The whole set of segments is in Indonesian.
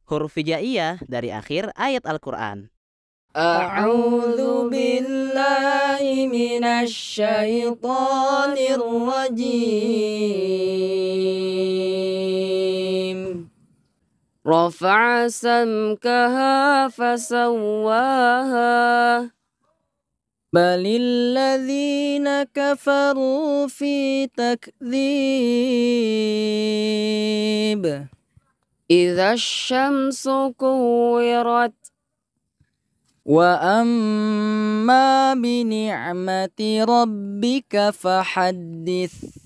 huruf hijaiyah dari akhir ayat Al-Quran. A'udzu billahi minasy syaithanir rajim. Rafa'a samkaha fasawwaha. Balil ladzina kafaru fi takdzib. Idza asy-syamsu kuwirat. Wa amma bi ni'mati rabbika fahaddits.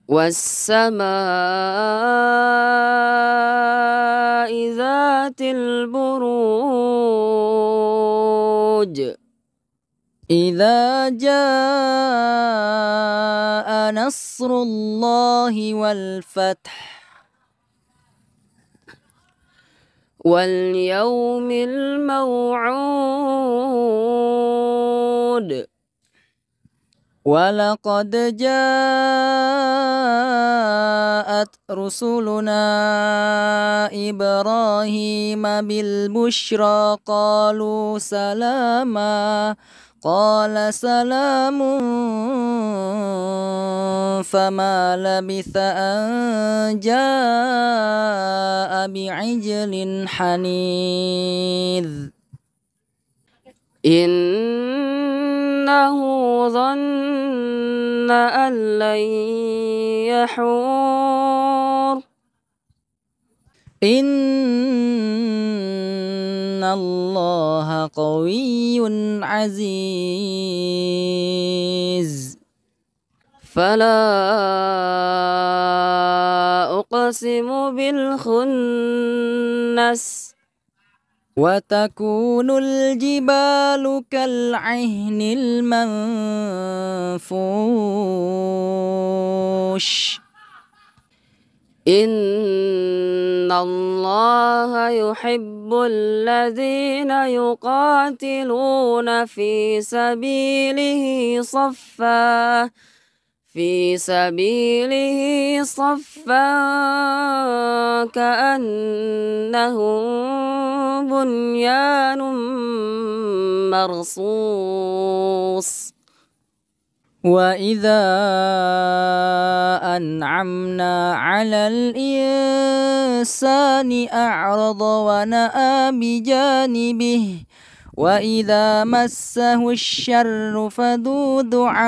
Was-samaa'i dzatil buruj. Idza jaa nasrullahi wal fath. Wal yawmil maw'ud. Walaqad ja'at rusuluna Ibrahim bil busyra qalu salama. Qala salamun fama labitha an jaa'a bi'ijlin hanidh. Innahu dhanna an lan yahur. Innallaha qawiyyun aziz. Fala uqsimu bil khunnas. Wa takunul jibalu kal 'ihnil manfush. Innallaha yuhibbul ladzina yuqatiluna fi sabilihi saffan ka'annahum bunyanun marsus. Wa idza an'amna 'alal insani a'rada wa na'a bi janibihi wa idza massahu asy-syarru fadhu du'ain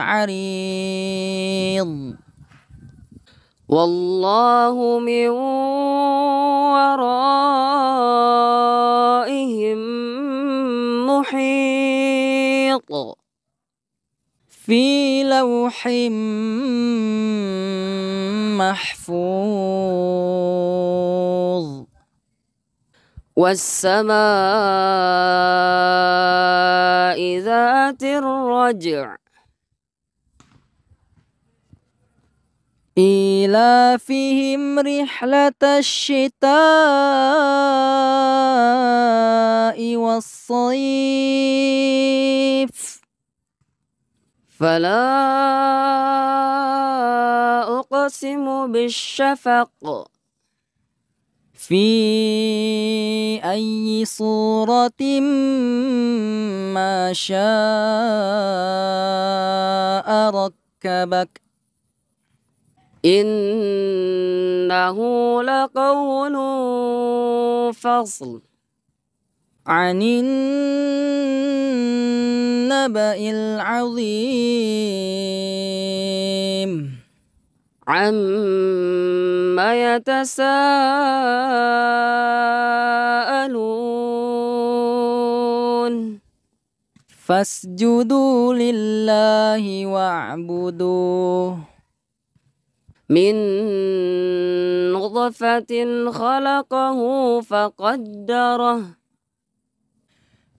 'arid. Wallahu min waraihim muhit. Fi lawhim mahfuz. Was-samaa'i dzatir raj'. Ilafihim rihlatash shitaa'i was-sayf. Fala uqsimu bisyafaq. Fi ayyi suratin ma syaa rakkabak. Innahu laqawlu fasl 'anin naba'il 'azim. Amma yatasaalun. Fasjudu lillahi wa'buduh. Min nutfatin khalaqahu faqaddarah.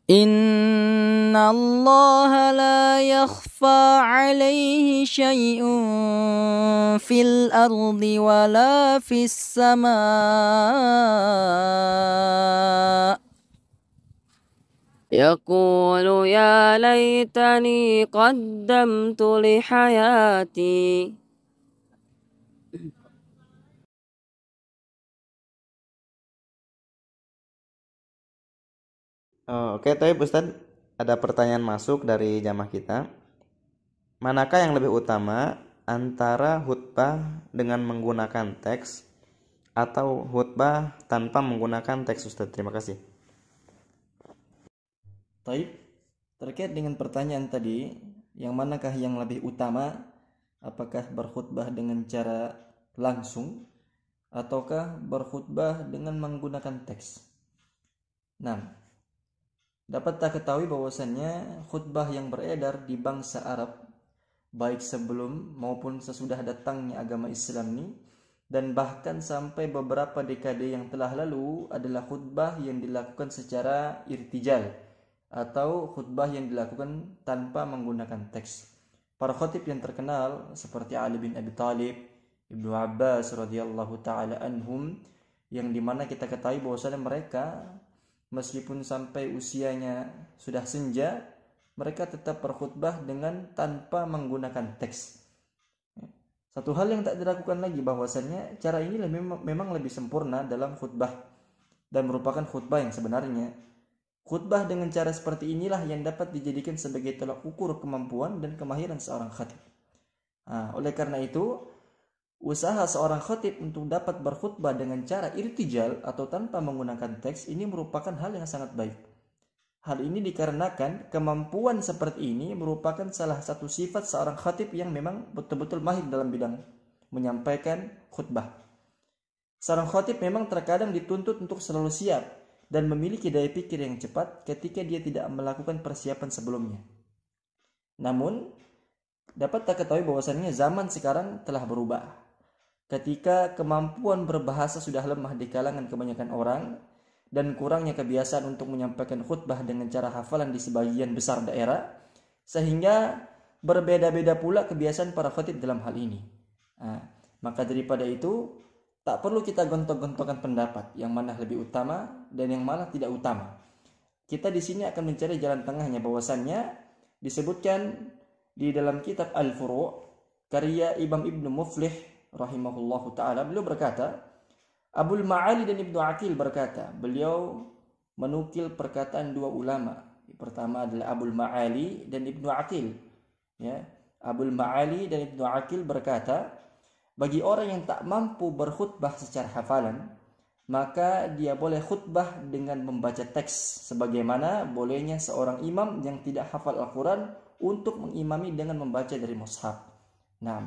Inna Allaha la yakhfa 'alaihi syai'un fil ardi wala fis sama'. Yaqulu ya laitani qaddamtu li hayati. Oh, oke, tapi Ustadz, ada pertanyaan masuk dari jamaah kita. Manakah yang lebih utama antara khutbah dengan menggunakan teks atau khutbah tanpa menggunakan teks, Ustadz? Terima kasih. Taib, terkait dengan pertanyaan tadi, yang manakah yang lebih utama? Apakah berkhutbah dengan cara langsung ataukah berkhutbah dengan menggunakan teks? Nah, dapat tak ketahui bahwasannya khutbah yang beredar di bangsa Arab, baik sebelum maupun sesudah datangnya agama Islam ini, dan bahkan sampai beberapa dekade yang telah lalu, adalah khutbah yang dilakukan secara irtijal atau khutbah yang dilakukan tanpa menggunakan teks. Para khatib yang terkenal seperti Ali bin Abi Thalib, Ibnu Abbas radhiyallahu taala anhum, yang dimana kita ketahui bahwasanya mereka meskipun sampai usianya sudah senja, mereka tetap berkhutbah dengan tanpa menggunakan teks. Satu hal yang tak dilakukan lagi bahwasannya cara ini memang lebih sempurna dalam khutbah dan merupakan khutbah yang sebenarnya. Khutbah dengan cara seperti inilah yang dapat dijadikan sebagai tolak ukur kemampuan dan kemahiran seorang khatib. Oleh karena itu, usaha seorang khatib untuk dapat berkhutbah dengan cara irtijal atau tanpa menggunakan teks ini merupakan hal yang sangat baik. Hal ini dikarenakan kemampuan seperti ini merupakan salah satu sifat seorang khatib yang memang betul-betul mahir dalam bidang menyampaikan khutbah. Seorang khatib memang terkadang dituntut untuk selalu siap dan memiliki daya pikir yang cepat ketika dia tidak melakukan persiapan sebelumnya. Namun, dapat tak ketahui bahwasannya zaman sekarang telah berubah. Ketika kemampuan berbahasa sudah lemah di kalangan kebanyakan orang dan kurangnya kebiasaan untuk menyampaikan khutbah dengan cara hafalan di sebagian besar daerah, sehingga berbeda-beda pula kebiasaan para khatib dalam hal ini. Maka daripada itu, tak perlu kita gontok-gontokan pendapat yang mana lebih utama dan yang mana tidak utama. Kita di sini akan mencari jalan tengahnya, bahwasannya disebutkan di dalam kitab Al-Furu' karya Imam Ibnu Muflih rahimahullahu taala, beliau berkata, Abul Ma'ali dan Ibnu Aqil berkata, beliau menukil perkataan dua ulama. Pertama adalah Abul Ma'ali dan Ibnu Aqil. Ya, Abul Ma'ali dan Ibnu Aqil berkata, bagi orang yang tak mampu berkhutbah secara hafalan, maka dia boleh khutbah dengan membaca teks, sebagaimana bolehnya seorang imam yang tidak hafal Al-Quran untuk mengimami dengan membaca dari mushaf. Nah,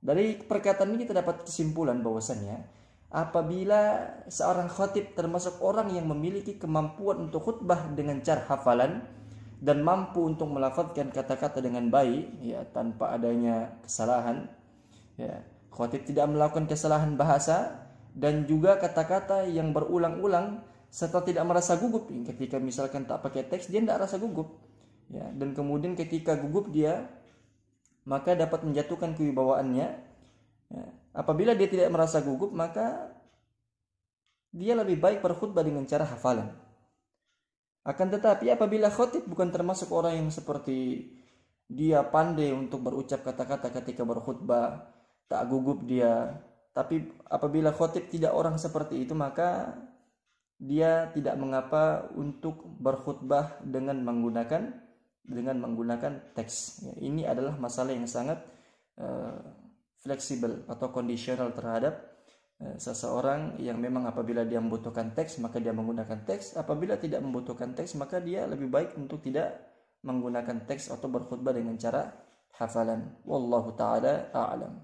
dari perkataan ini kita dapat kesimpulan bahwasannya apabila seorang khatib termasuk orang yang memiliki kemampuan untuk khutbah dengan cara hafalan dan mampu untuk melafazkan kata-kata dengan baik, ya, tanpa adanya kesalahan, ya, khatib tidak melakukan kesalahan bahasa dan juga kata-kata yang berulang-ulang serta tidak merasa gugup. Ketika misalkan tak pakai teks, dia tidak rasa gugup, ya, dan kemudian ketika gugup dia maka dapat menjatuhkan kewibawaannya. Ya, apabila dia tidak merasa gugup, maka dia lebih baik berkhutbah dengan cara hafalan. Akan tetapi apabila khatib bukan termasuk orang yang seperti dia pandai untuk berucap kata-kata ketika berkhutbah, tak gugup dia, tapi apabila khatib tidak orang seperti itu, maka dia tidak mengapa untuk berkhutbah dengan menggunakan teks. Ya, ini adalah masalah yang sangat fleksibel atau kondisional terhadap seseorang yang memang apabila dia membutuhkan teks maka dia menggunakan teks, apabila tidak membutuhkan teks maka dia lebih baik untuk tidak menggunakan teks atau berkhutbah dengan cara hafalan. Wallahu taala a'lam.